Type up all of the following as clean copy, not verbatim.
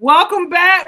Welcome back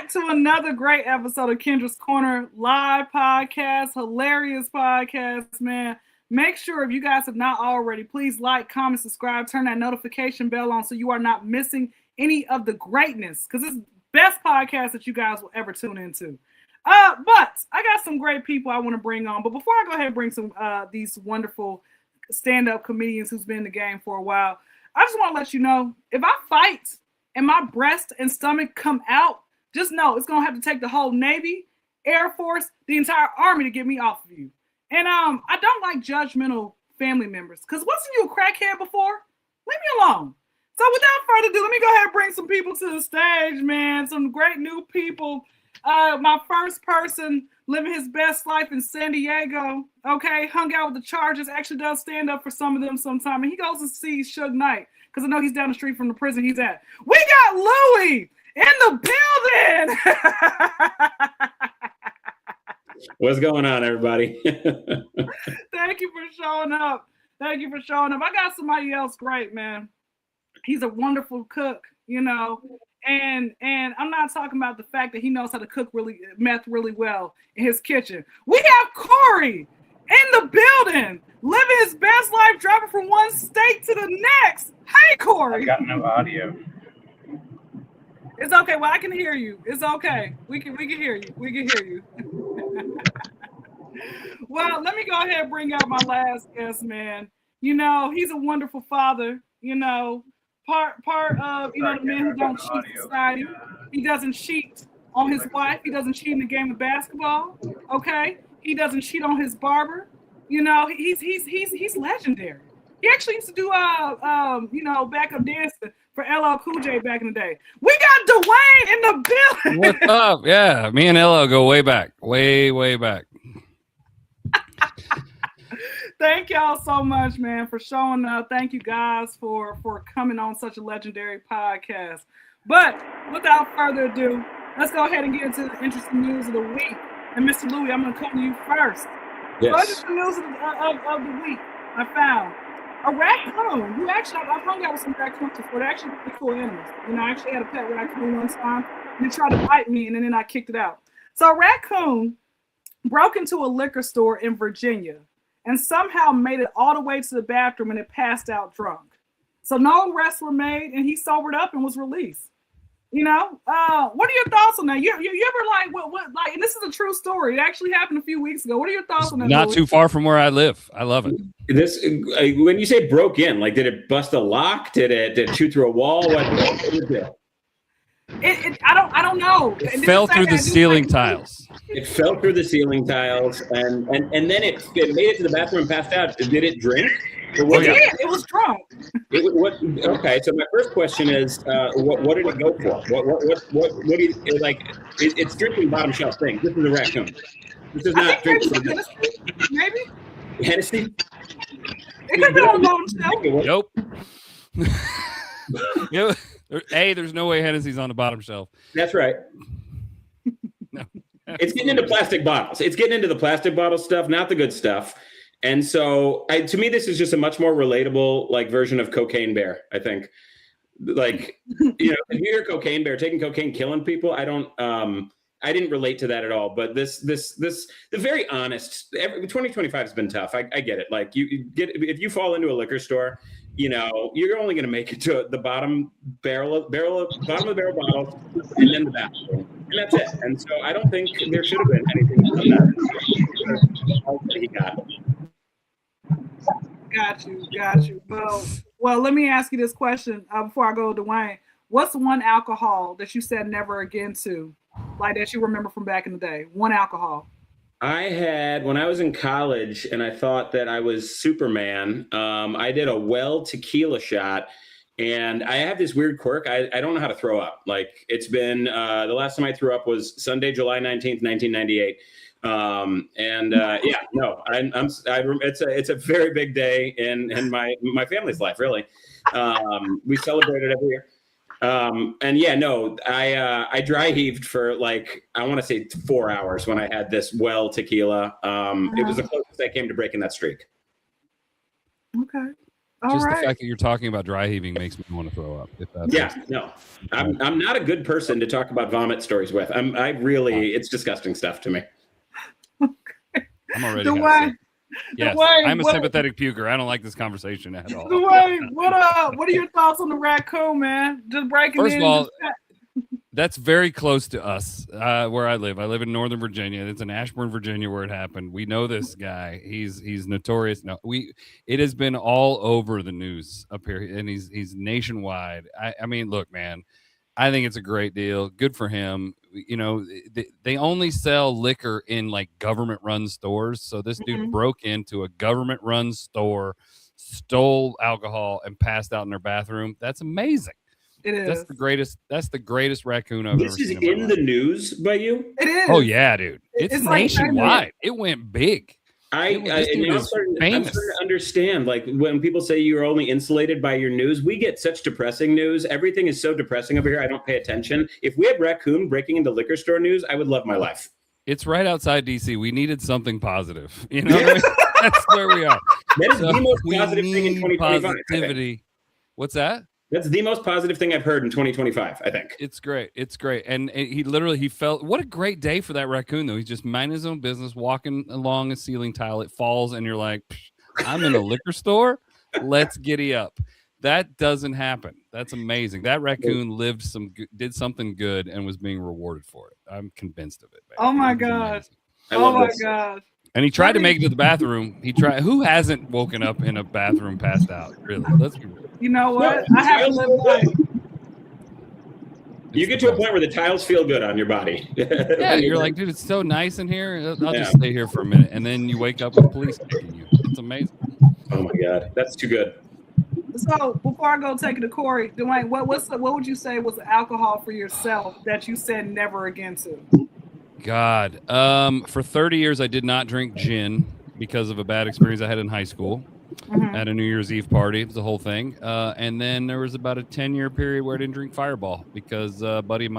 to another great episode of Kyndra's Corner live podcast, hilarious podcast, man. Make sure if you guys have not already, please like, comment, subscribe, turn that notification bell on so you are not missing any of the greatness, because it's the best podcast that you guys will ever tune into. But I got some great people I want to bring on. But before I go ahead and bring some these wonderful stand-up comedians who's been in the game for a while, I just want to let you know, if I fight and my breast and stomach come out, just know it's going to have to take the whole Navy, Air Force, the entire Army to get me off of you. And I don't like judgmental family members, because wasn't you a crackhead before? Leave me alone. So without further ado, let me go ahead and bring some people to the stage, man. Some great new people. My first person living his best life in San Diego, okay, hung out with the Chargers, actually does stand up for some of them sometime, and he goes to see Suge Knight, because I know he's down the street from the prison he's at. We got Louie in the building! What's going on, everybody? Thank you for showing up. I got somebody else great, man. He's a wonderful cook, you know, and I'm not talking about the fact that he knows how to cook meth really well in his kitchen. We have Corey in the building, living his best life, driving from one state to the next. Hey, Corey. I got no audio. It's okay. Well, I can hear you. It's okay. We can hear you. Well, let me go ahead and bring out my last guest, man. You know, he's a wonderful father, you know, part of, you know, the men who don't cheat society. He doesn't cheat on his wife. He doesn't cheat in the game of basketball. Okay. He doesn't cheat on his barber. You know, he's legendary. He actually used to do you know, backup dancing for LL Cool J back in the day. We got Dwayne in the building. What's up? Yeah, me and LL go way back. Way back. Thank y'all so much, man, for showing up. Thank you guys for coming on such a legendary podcast. But without further ado, let's go ahead and get into the interesting news of the week. And Mr. Louie, I'm going to come to you first. Yes. What is the news of the week? I found a raccoon. Who actually, I've hung out with some raccoons before. They're actually pretty cool animals. You know, I actually had a pet raccoon one time, and it tried to bite me, and then I kicked it out. So a raccoon broke into a liquor store in Virginia and somehow made it all the way to the bathroom, and it passed out drunk. So no arrests were made, and he sobered up and was released. You know, what are your thoughts on that? You ever like what like? And this is a true story. It actually happened a few weeks ago. What are your thoughts on that? Not too far from where I live. I love it. This when you say broke in, like, did it bust a lock? Did it shoot through a wall? What did it do? I don't know. It fell through the ceiling tiles. It fell through the ceiling tiles, and then it made it to the bathroom and passed out. Did it drink? It was drunk. Okay, so my first question is, what did it go for? What do you like? It's drinking bottom shelf thing. This is a raccoon. This is not drinking. Maybe Hennessy. It could be on bottom shelf. Yep. There's no way Hennessy's on the bottom shelf. That's right. No. It's getting into plastic bottles. It's getting into the plastic bottle stuff, not the good stuff. And so, to me, this is just a much more relatable, like, version of Cocaine Bear. I think, like, you know, if you hear Cocaine Bear taking cocaine, killing people, I didn't relate to that at all. But the very honest. 2025 has been tough. I get it. Like, if you fall into a liquor store, you know, you're only going to make it to the bottom of the barrel bottle, and then the bathroom, and that's it. And so, I don't think there should have been anything like that. He got. Got you. Well, let me ask you this question before I go to Dwayne. What's one alcohol that you said never again to, like, that you remember from back in the day? One alcohol. I had, when I was in college and I thought that I was Superman, I did a well tequila shot, and I have this weird quirk. I don't know how to throw up. Like, it's been, the last time I threw up was Sunday, July 19th, 1998. It's a very big day in my family's life, really. We celebrate it every year. I dry heaved for, like, I want to say 4 hours when I had this well tequila. It was the closest I came to breaking that streak. Okay. Just the fact that you're talking about dry heaving makes me want to throw up. No, I'm not a good person to talk about vomit stories with. It's disgusting stuff to me. I'm already. Yes, I'm a sympathetic puker. I don't like this conversation at all. Dwayne, what are your thoughts on the raccoon, man? Just breaking First of all, that's very close to us, where I live. I live in Northern Virginia. It's in Ashburn, Virginia, where it happened. We know this guy. He's notorious. No, it has been all over the news up here, and he's nationwide. I mean, look, man, I think it's a great deal. Good for him. You know, they only sell liquor in like government-run stores. So this dude broke into a government-run store, stole alcohol, and passed out in their bathroom. That's amazing. It is. That's the greatest raccoon I've ever seen. This is in the news by you? It is. Oh yeah, dude. It's nationwide. It went big. I'm starting to understand, like, when people say you're only insulated by your news, we get such depressing news. Everything is so depressing over here. I don't pay attention. If we had raccoon breaking into liquor store news, I would love my life. It's right outside DC. We needed something positive. You know what I mean? That's where we are. That is the most positive thing in 2025. Positivity. What's that? That's the most positive thing I've heard in 2025, I think. It's great. And he felt, what a great day for that raccoon, though. He's just minding his own business, walking along a ceiling tile. It falls, and you're like, I'm in a liquor store? Let's giddy up. That doesn't happen. That's amazing. That raccoon did something good and was being rewarded for it. I'm convinced of it. Man. Oh, my God. Oh, my God. And he tried to make it to the bathroom. Who hasn't woken up in a bathroom passed out? Really? Let's be real. You know what? I haven't lived life. You get to a point where the tiles feel good on your body. Yeah, you're like, dude, it's so nice in here. I'll just stay here for a minute. And then you wake up with police kicking you. It's amazing. Oh, my God. That's too good. So before I go take it to Corey, Dwayne, what would you say was the alcohol for yourself that you said never again to? God, for 30 years, I did not drink gin because of a bad experience I had in high school at a New Year's Eve party. It was the whole thing. And then there was about a 10-year period where I didn't drink Fireball because buddy and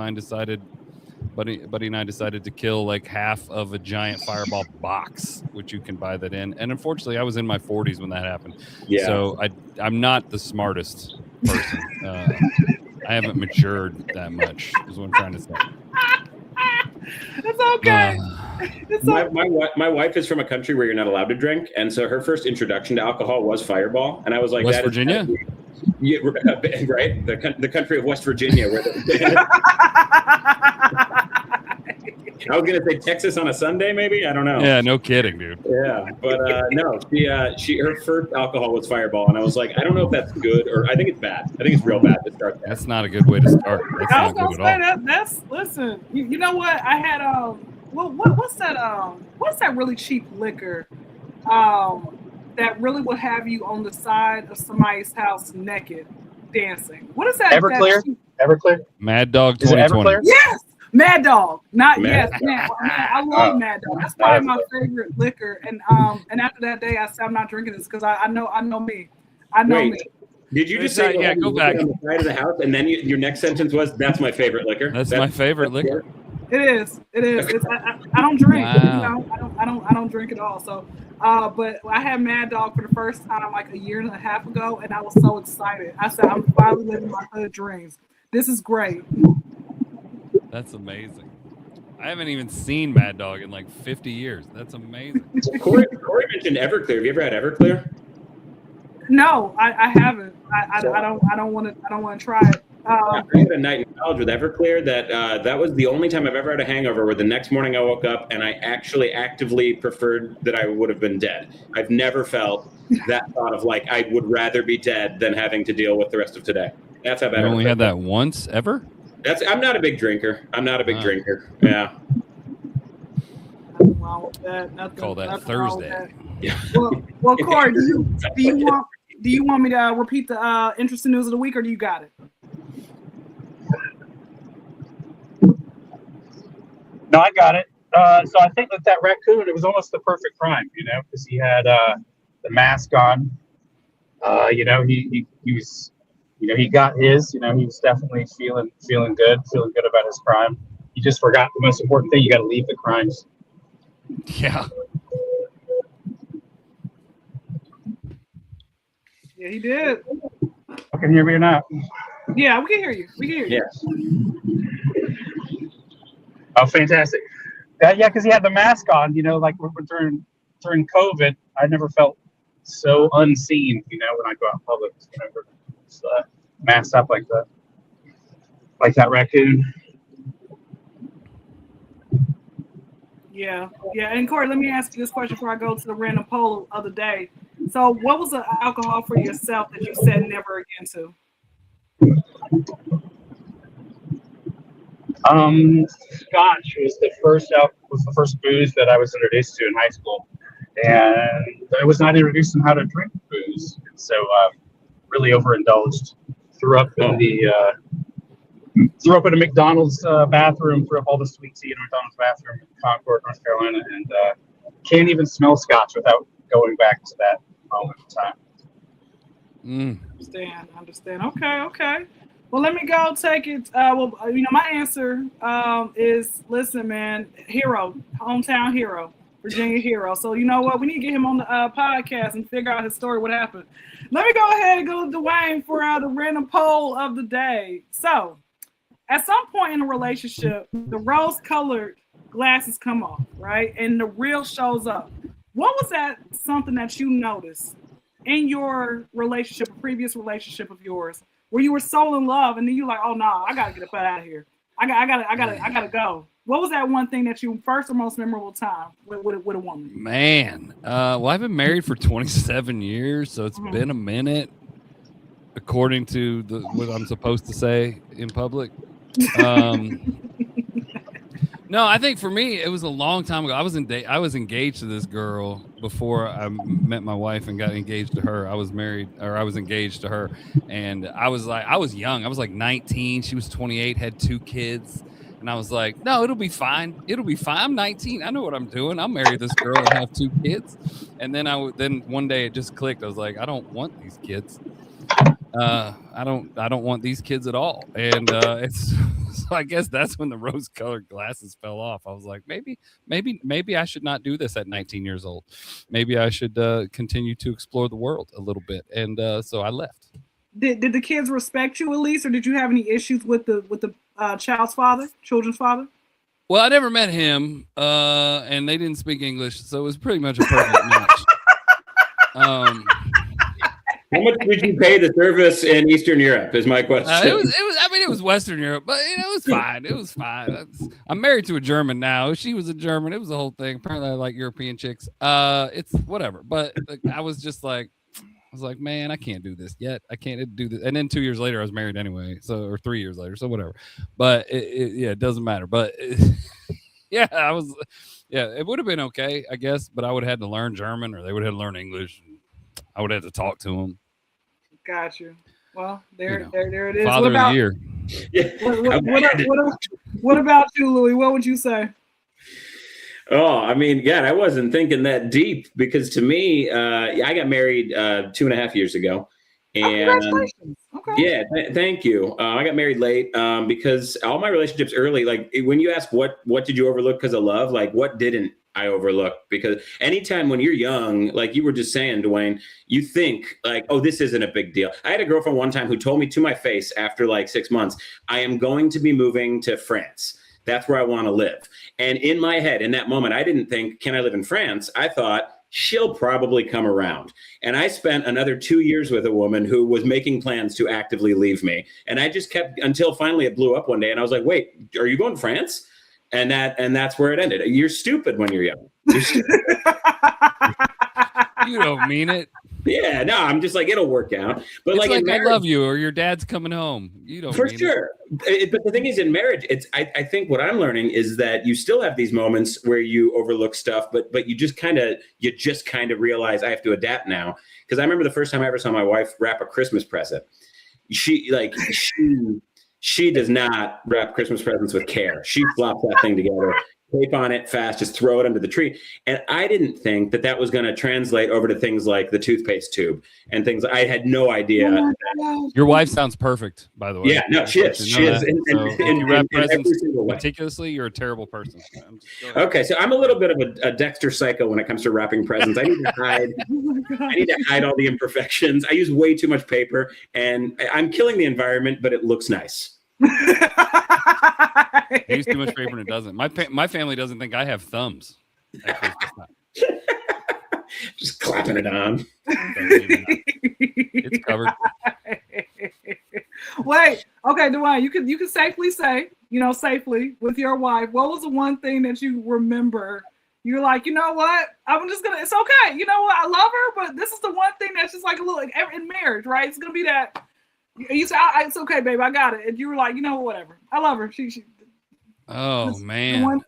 I decided to kill like half of a giant Fireball box, which you can buy that in. And unfortunately, I was in my 40s when that happened. Yeah. So I'm not the smartest person. I haven't matured that much, is what I'm trying to say. It's okay. My wife is from a country where you're not allowed to drink, and so her first introduction to alcohol was Fireball, and I was like, West Virginia? Yeah, right? The country of West Virginia. Where I was gonna say Texas on a Sunday, maybe. I don't know. Yeah, no kidding, dude. Yeah, but no, her first alcohol was Fireball, and I was like, I don't know if that's good or I think it's bad. I think it's real bad to start. That's not a good way to start. That's not good at all. That's listen. You know what? I had what's that really cheap liquor that really would have you on the side of somebody's house naked dancing? What is that? Everclear. Mad Dog 2020. Yes. Mad Dog, man. I love Mad Dog. That's probably my favorite liquor. And after that day, I said I'm not drinking this because I know me. Me. Did you just say go back on the side of the house, and then your next sentence was, "That's my favorite liquor." That's my favorite liquor. It is. I don't drink. Wow. I don't drink at all. So, but I had Mad Dog for the first time like a year and a half ago, and I was so excited. I said I'm finally living my hood dreams. This is great. That's amazing. I haven't even seen Mad Dog in like 50 years. That's amazing. Corey mentioned Everclear. Have you ever had Everclear? No, I haven't. I don't want to try it. I had a night in college with Everclear that was the only time I've ever had a hangover where the next morning I woke up and I actually actively preferred that I would have been dead. I've never felt that thought of like I would rather be dead than having to deal with the rest of today. That's how bad. You only had that once ever? I'm not a big drinker. Drinker. Yeah. Nothing wrong with that. Call that Thursday. Yeah. Well, Corey, do you want me to repeat the interesting news of the week, or do you got it? No, I got it. So I think that raccoon, it was almost the perfect crime, because he had the mask on. He was. He got his. He was definitely feeling good about his crime. He just forgot the most important thing. You got to leave the crimes. Yeah. Yeah, he did. I can hear me or not? Yeah, we can hear you. We can hear you. Yes. Oh, fantastic. Yeah, because he had the mask on, like during COVID, I never felt so unseen, when I go out in public, it's, masked up like that raccoon. Yeah. And Corey, let me ask you this question before I go to the random poll of the day. So, what was the alcohol for yourself that you said never again to? Scotch was the first booze that I was introduced to in high school, and I was not introduced in how to drink booze, and so really overindulged. Threw up in a McDonald's bathroom. Threw up all the sweet tea in a McDonald's bathroom in Concord, North Carolina, and can't even smell Scotch without going back to that moment in time. Understand. Okay. Well, let me go take it. My answer is, listen, man, hero, hometown hero, Virginia hero. So you know what? We need to get him on the podcast and figure out his story, what happened. Let me go ahead and go to Dwayne for the random poll of the day. So at some point in a relationship, the rose-colored glasses come off, right? And the real shows up. What was that something that you noticed in your relationship, a previous relationship of yours, where you were so in love, and then you're like, "Oh no, I gotta get up out of here. I gotta go." What was that one thing that you first or most memorable time with a woman? Man, well, I've been married for 27 years, so it's been a minute, according to what I'm supposed to say in public. No, I think for me, it was a long time ago. I was engaged to this girl before I met my wife and got engaged to her. I was engaged to her, and I was young. I was like 19. She was 28, had 2 kids. And I was like, no, it'll be fine. It'll be fine. I'm 19. I know what I'm doing. I'll marry this girl and have 2 kids. And then then one day it just clicked. I was like, I don't want these kids. I don't want these kids at all. And so I guess that's when the rose-colored glasses fell off. I was like, maybe I should not do this at 19 years old. Maybe I should continue to explore the world a little bit. And so I left. Did the kids respect you at least, or did you have any issues with the children's father? Well, I never met him, and they didn't speak English, so it was pretty much a perfect match. How much did you pay the service in Eastern Europe? Is my question. It was Western Europe, but it was fine. It was fine. I'm married to a German now. She was a German. It was the whole thing. Apparently, I like European chicks. It's whatever. But I was just like, man, I can't do this yet. I can't do this. And then 2 years later, I was married anyway. Or 3 years later, so whatever. But it doesn't matter. But it would have been okay, I guess. But I would have had to learn German, or they would have had to learn English. I would have to talk to him. Got you. Well, there it is. Father of the year. What about you, Louis? What would you say? Oh, I mean, God, I wasn't thinking that deep, because to me, I got married 2.5 years ago. And okay. Thank you. I got married late because all my relationships early, like when you ask what did you overlook because of love, like what didn't I overlook? Because anytime when you're young, like you were just saying, Dwayne, you think like, oh, this isn't a big deal. I had a girlfriend one time who told me to my face after like 6 months, I am going to be moving to France. That's where I want to live. And in my head, in that moment, I didn't think, can I live in France? I thought, she'll probably come around. And I spent another 2 years with a woman who was making plans to actively leave me. And I just kept until finally it blew up one day. And I was like, wait, are you going to France? And that's where it ended. You're stupid when you're young. You're stupid. You don't mean it. Yeah, no, I'm just like, it'll work out. But it's like marriage, I love you, or your dad's coming home. You don't for mean sure. But the thing is, in marriage, I think what I'm learning is that you still have these moments where you overlook stuff, but you just kind of realize I have to adapt now. Because I remember the first time I ever saw my wife wrap a Christmas present. She does not wrap Christmas presents with care. She flops that thing together tape on it fast, just throw it under the tree. And I didn't think that that was going to translate over to things like the toothpaste tube and things. I had no idea. Your wife sounds perfect, by the way. Yeah, no, she is. She is. You wrap presents every single way. meticulously, you're a terrible person. Okay, so I'm a little bit of a Dexter psycho when it comes to wrapping presents. I need to hide. I need to hide all the imperfections. I use way too much paper, and I'm killing the environment, but it looks nice. I use too much paper and it doesn't. My family doesn't think I have thumbs. Just clapping it on. It's covered. Wait, okay, Dwayne, you can safely say, safely with your wife, what was the one thing that you remember? You're like, you know what? It's okay. You know what? I love her, but this is the one thing that's just like a little, in marriage, right? It's going to be that. You say, it's okay, babe, I got it. And you were like, whatever. I love her. She Oh man.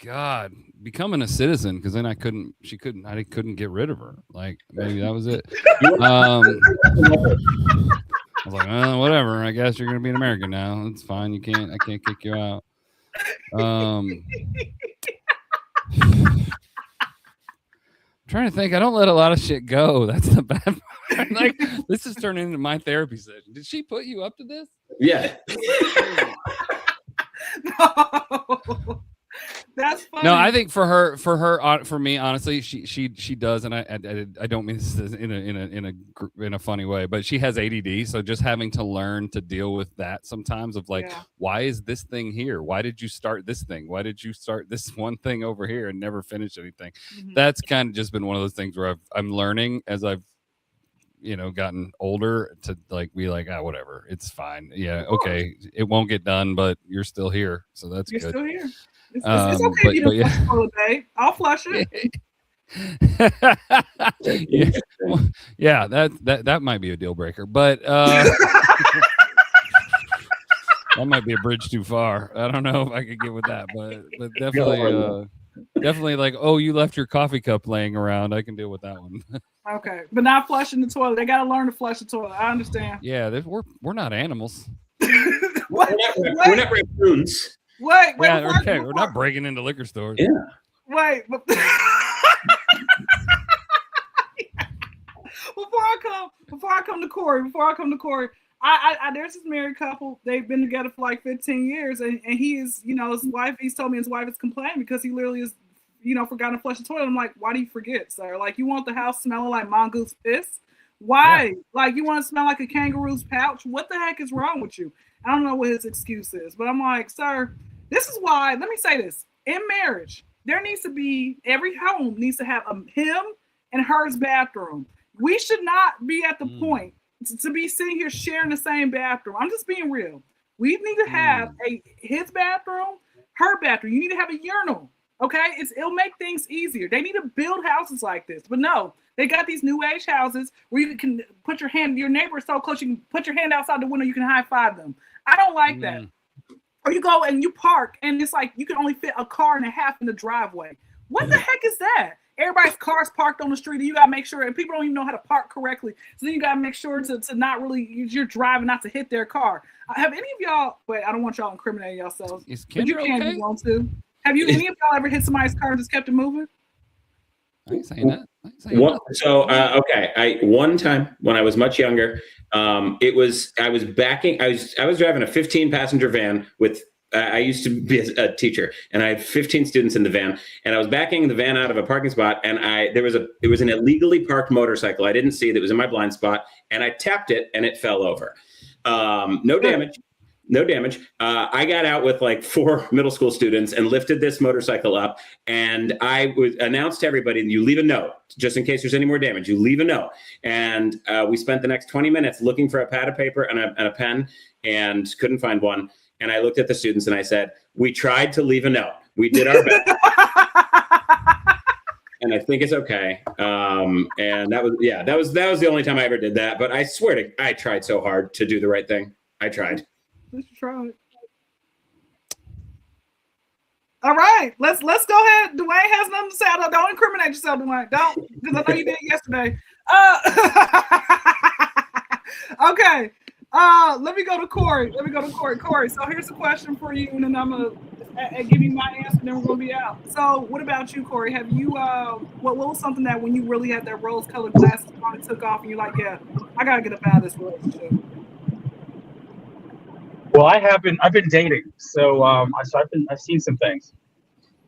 God, becoming a citizen, because then I couldn't get rid of her. Like maybe that was it. I was like, whatever. I guess you're gonna be an American now. It's fine. I can't kick you out. Trying to think. I don't let a lot of shit go. That's the bad part. Like this is turning into my therapy session. Did she put you up to this? Yeah. No. That's funny. No, I think for me, honestly, she does, and I don't mean this in a funny way, but she has ADD, so just having to learn to deal with that sometimes of like, why is this thing here? Why did you start this thing? Why did you start this one thing over here and never finish anything? Mm-hmm. That's kind of just been one of those things where I'm learning as I've gotten older to like be like, whatever, it's fine. Yeah, okay, it won't get done, but you're still here, so that's good. You're still here. It's okay if you don't flush the toilet, babe. I'll flush it. Yeah, that might be a deal breaker, but that might be a bridge too far. I don't know if I could get with that, but definitely like, oh, you left your coffee cup laying around. I can deal with that one. Okay, but not flushing the toilet. They got to learn to flush the toilet. I understand. Yeah, we're not animals. We're not raccoons. Wait. Yeah, okay. We're not breaking into liquor stores. Yeah. Wait. Before I come to Corey, I there's this married couple. They've been together for like 15 years, and he is, his wife. He's told me his wife is complaining because he literally is, forgotten to flush the toilet. I'm like, why do you forget, sir? Like, you want the house smelling like mongoose piss? Why? Yeah. Like, you want to smell like a kangaroo's pouch? What the heck is wrong with you? I don't know what his excuse is, but I'm like, sir. This is why, let me say this. In marriage, there needs to be, every home needs to have a him and hers bathroom. We should not be at the point to be sitting here sharing the same bathroom. I'm just being real. We need to have his bathroom, her bathroom. You need to have a urinal, okay? It'll make things easier. They need to build houses like this. But no, they got these new age houses where you can put your hand, your neighbor is so close, you can put your hand outside the window, you can high five them. I don't like that. Or you go and you park, and it's like you can only fit a car and a half in the driveway. What the heck is that? Everybody's car's parked on the street, and you got to make sure, and people don't even know how to park correctly. So then you got to make sure to not really, you're driving not to hit their car. Have any of y'all, wait, I don't want y'all incriminating yourselves. Is Kyndra okay? If you want to. Have you, any of y'all ever hit somebody's car and just kept it moving? I ain't saying that. Okay. One time when I was much younger, I was driving a 15-passenger van with, I used to be a teacher, and I had 15 students in the van, and I was backing the van out of a parking spot, and it was an illegally parked motorcycle. I didn't see that, it was in my blind spot, and I tapped it, and it fell over. No damage. I got out with like 4 middle school students and lifted this motorcycle up, and I would announce to everybody, you leave a note just in case there's any more damage. You leave a note. And we spent the next 20 minutes looking for a pad of paper and a pen, and couldn't find one. And I looked at the students and I said, we tried to leave a note. We did our best. And I think it's okay. And that was the only time I ever did that. But I swear I tried so hard to do the right thing. I tried. Let's try it. All right, let's go ahead. Dwayne has nothing to say. Don't incriminate yourself, Dwayne. Don't, because I know you did yesterday. Okay. Let me go to Corey. Corey, so here's a question for you, and then I'm gonna and give me my answer, and then we're gonna be out. So, what about you, Corey? Have you what was something that when you really had that rose-colored glasses on and took off, and you're like, yeah, I gotta get up out of this relationship? Well, I've been dating, so I've seen some things.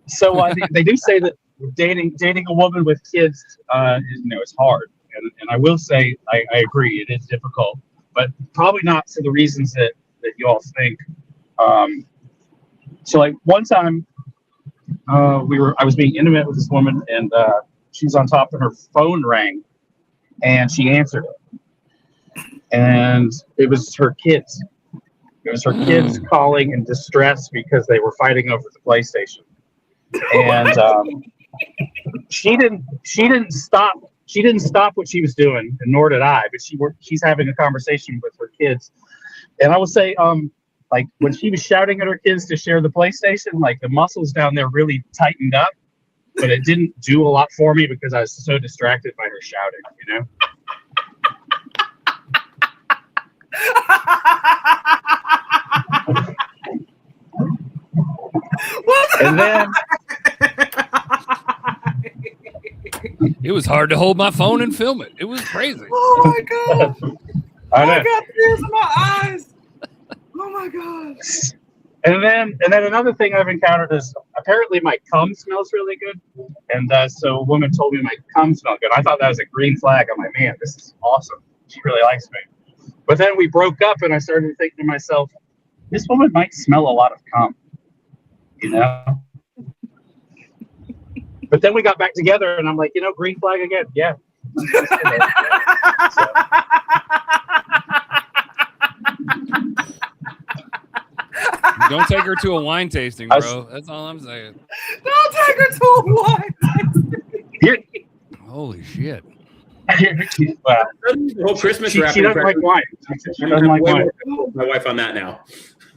So they do say that dating a woman with kids, is hard, and I will say I agree, it is difficult, but probably not for the reasons that you all think. So like one time, I was being intimate with this woman, and she was on top, and her phone rang, and she answered it, and it was her kids. It was her kids calling in distress because they were fighting over the PlayStation, and she didn't stop what she was doing, and nor did I. But she's having a conversation with her kids, and I will say, like when she was shouting at her kids to share the PlayStation, like the muscles down there really tightened up, but it didn't do a lot for me because I was so distracted by her shouting, you know. And then it was hard to hold my phone and film it. It was crazy. Oh my god! I got tears in my eyes. Oh my god! And then another thing I've encountered is apparently my cum smells really good, and so a woman told me my cum smelled good. I thought that was a green flag. I'm like, man, this is awesome. She really likes me. But then we broke up, and I started thinking to myself, this woman might smell a lot of cum, you know. But then we got back together, and I'm like, green flag again. Yeah. So. Don't take her to a wine tasting, bro. That's all I'm saying. Don't take her to a wine tasting. Holy shit. Well, the whole Christmas she doesn't like wine. She doesn't like wine. My wife on that now.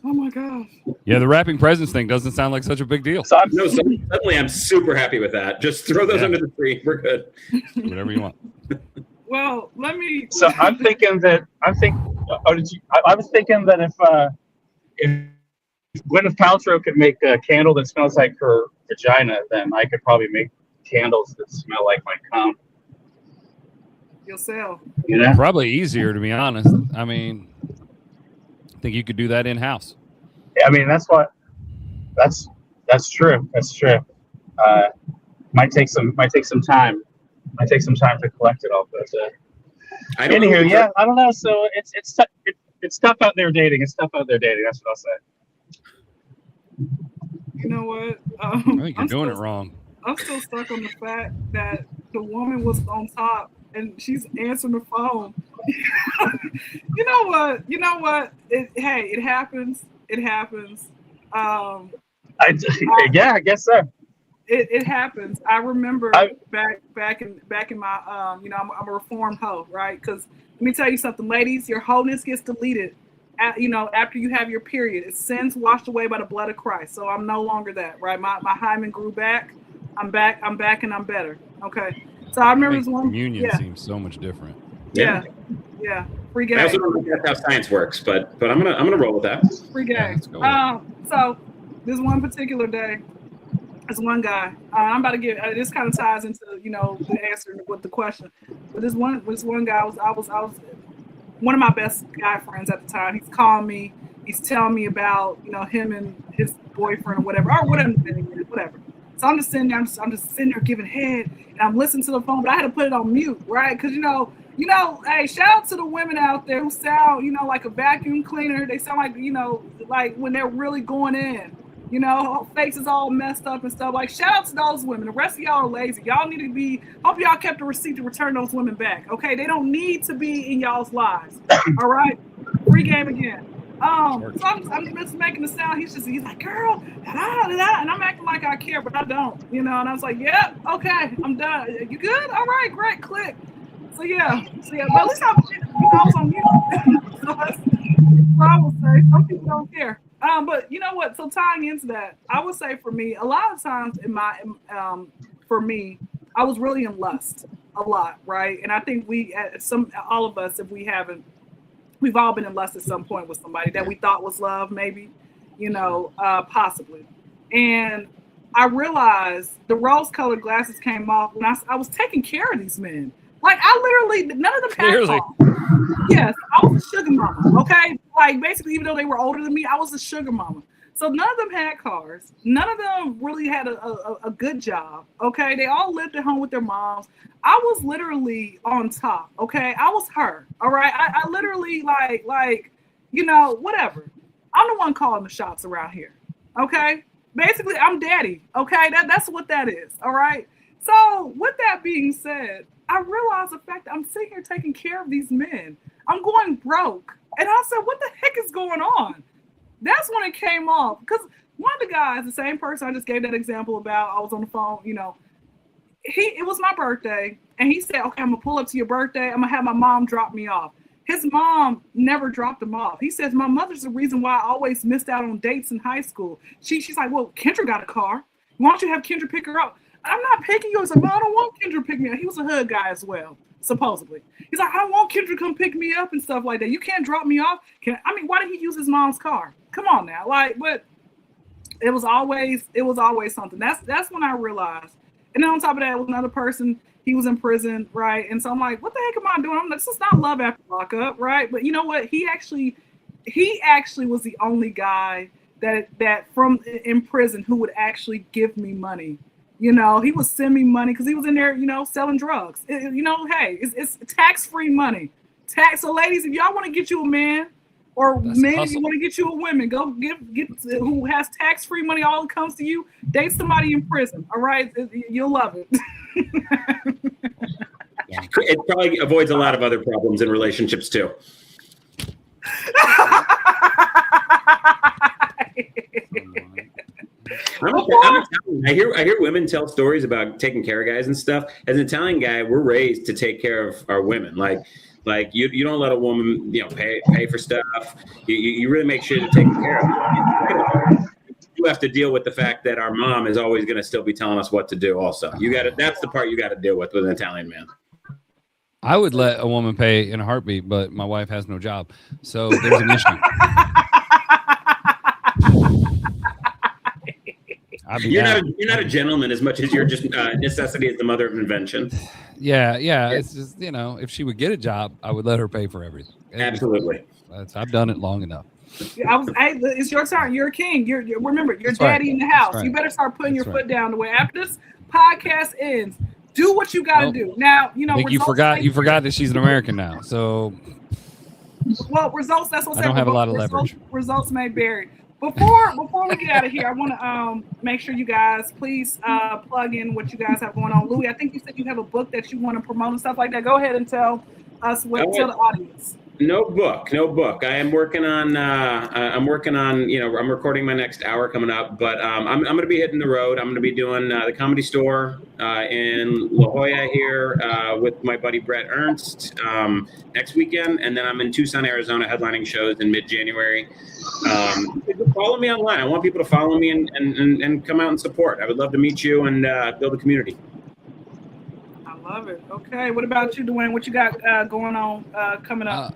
Oh my gosh. Yeah, the wrapping presents thing doesn't sound like such a big deal. So suddenly I'm super happy with that. Just throw those under the tree. We're good. Whatever you want. Well, let me. So I'm thinking that I was thinking that if Gwyneth Paltrow could make a candle that smells like her vagina, then I could probably make candles that smell like my cum. Yourself. You know? Probably easier, to be honest. I mean, I think you could do that in house. I mean, that's true. That's true. Might take some time. Might take some time to collect it all. But anywho, yeah, I don't know. So it's tough out there dating. It's tough out there dating. That's what I'll say. You know what? I think you're doing it wrong. I'm still stuck on the fact that the woman was on top and she's answering the phone. You know what? It happens. It happens. I guess so. It happens. I remember back in my I'm a reformed hoe, right? Because let me tell you something, ladies, your wholeness gets deleted after you have your period. It's sins washed away by the blood of Christ. So I'm no longer that, right? My hymen grew back. I'm back, and I'm better. Okay. So I remember this one. Communion seems so much different. Yeah. Free game. I also don't think that's how science works, but I'm gonna roll with that. Free game. Yeah, so this one particular day, this one guy. I'm about to get. This kind of ties into the answer with the question. But this one guy I was one of my best guy friends at the time. He's calling me. He's telling me about him and his boyfriend or whatever. So I'm just sitting there. I'm just sitting there giving head, and I'm listening to the phone. But I had to put it on mute, right? Because hey, shout out to the women out there who sound like a vacuum cleaner. They sound like when they're really going in. Face is all messed up and stuff. Like, shout out to those women. The rest of y'all are lazy. Y'all need to be. Hope y'all kept a receipt to return those women back. Okay, they don't need to be in y'all's lives. All right, free game again. So I'm just making the sound. He's like, girl, and I'm acting like I care, but I don't. And I was like, yeah, okay, I'm done. You good? All right, great, click. So yeah. But at least I was on mute. So that's what I will say. Some people don't care. But you know what? So tying into that, I would say for me, a lot of times for me, I was really in lust a lot, right? And I think all of us, if we haven't, we've all been in lust at some point with somebody that we thought was love, maybe, possibly. And I realized the rose-colored glasses came off when I was taking care of these men. Like, I literally, none of them had cars. Yes, I was a sugar mama, okay? Like, basically, even though they were older than me, I was a sugar mama. So none of them had cars. None of them really had a good job, okay? They all lived at home with their moms. I was literally on top, okay? I was her, all right? I literally, like, you know, whatever. I'm the one calling the shots around here, okay? Basically, I'm daddy, okay? That's what that is, all right? So with that being said, I realized the fact that I'm sitting here taking care of these men. I'm going broke. And I said, what the heck is going on? That's when it came off. Because one of the guys, the same person I just gave that example about, I was on the phone, you know, it was my birthday. And he said, okay, I'm going to pull up to your birthday. I'm going to have my mom drop me off. His mom never dropped him off. He says, my mother's the reason why I always missed out on dates in high school. She's like, well, Kyndra got a car. Why don't you have Kyndra pick her up? I'm not picking you. I said, I don't want Kyndra to pick me up. He was a hood guy as well, supposedly. He's like, I don't want Kyndra to come pick me up and stuff like that. You can't drop me off. Why did he use his mom's car? Come on now. Like, but it was always something. That's when I realized. And then on top of that, was another person, he was in prison, right? And so I'm like, what the heck am I doing? I'm like, this is not love after lockup, right? But you know what? He actually was the only guy that from in prison who would actually give me money. You know, he would send me money because he was in there, you know, selling drugs. You know, hey, it's tax-free money. So ladies, if y'all want to get you a man, or men, if you want to get you a woman, go get who has tax-free money, all it comes to you, date somebody in prison. All right, you'll love it. It probably avoids a lot of other problems in relationships too. I hear women tell stories about taking care of guys and stuff. As an Italian guy, we're raised to take care of our women. Like you don't let a woman, you know, pay for stuff. You really make sure to take care of them. You have to deal with the fact that our mom is always going to still be telling us what to do. Also, that's the part you got to deal with an Italian man. I would let a woman pay in a heartbeat, but my wife has no job, so there's an issue. You're not a gentleman as much as you're just necessity is the mother of invention. Yeah. It's just, you know, if she would get a job, I would let her pay for everything. Absolutely. I've done it long enough. It's your turn. You're a king. Remember, you're That's daddy right. in the house. Right. You better start putting That's your foot down the way. After this podcast ends, do what you got to do. Now, you know, I think you forgot that she's an American now. So, well, results. That's what I don't have a lot of leverage. Results may vary. Before we get out of here, I want to make sure you guys please plug in what you guys have going on. Louis, I think you said you have a book that you want to promote and stuff like that. Go ahead and tell us tell the audience. No book. I am working on. You know, I'm recording my next hour coming up, but I'm going to be hitting the road. I'm going to be doing the Comedy Store in La Jolla here with my buddy Brett Ernst next weekend, and then I'm in Tucson, Arizona, headlining shows in mid-January. Follow me online. I want people to follow me and come out and support. I would love to meet you and build a community. I love it. Okay, what about you, Dwayne? What you got going on coming up?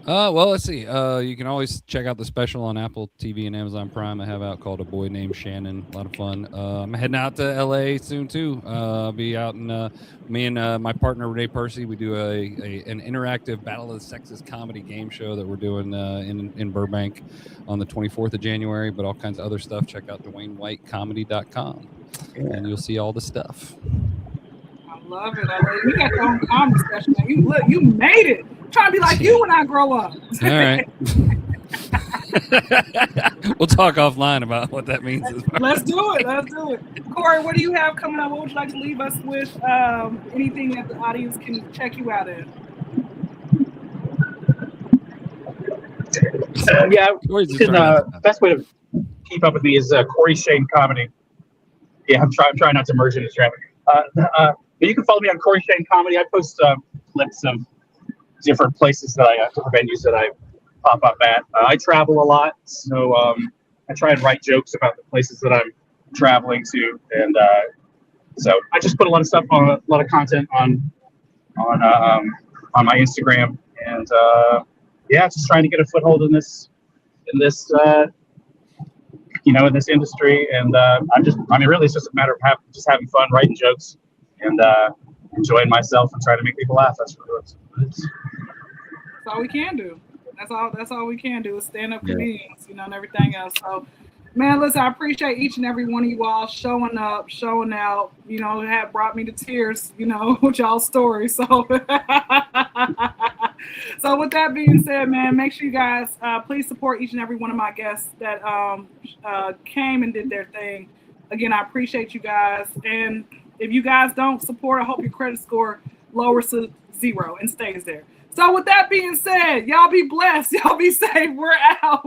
Well, let's see. You can always check out the special on Apple TV and Amazon Prime I have out called A Boy Named Shannon. A lot of fun. I'm heading out to LA soon too. I'll be out in me and my partner Renee Percy. We do an interactive Battle of the Sexes comedy game show that we're doing in Burbank on the 24th of January. But all kinds of other stuff. Check out DwayneWhiteComedy.com and you'll see all the stuff. I love it. You got your own comedy special. You made it. I'm trying to be like you when I grow up. All right. We'll talk offline about what that means. Let's do it. Corey, what do you have coming up? What would you like to leave us with? Anything that the audience can check you out in? Best way to keep up with me is Corey Shane Comedy. Yeah, I'm trying not to merge into traffic. But you can follow me on Corey Shane Comedy. I post clips of different places different venues that I pop up at. I travel a lot, so I try and write jokes about the places that I'm traveling to, and so I just put a lot of stuff on, a lot of content on my Instagram, and just trying to get a foothold in this in this industry. And really, it's just a matter of having fun, writing jokes, and enjoying myself and trying to make people laugh. That's all we can do. That's all we can do is stand up comedians, and everything else. So, man, listen, I appreciate each and every one of you all showing up, showing out. Have brought me to tears, with y'all's stories. So, so with that being said, man, make sure you guys please support each and every one of my guests that came and did their thing. Again, I appreciate you guys. And if you guys don't support, I hope your credit score lowers to 0 and stays there. So with that being said, y'all be blessed. Y'all be safe. We're out.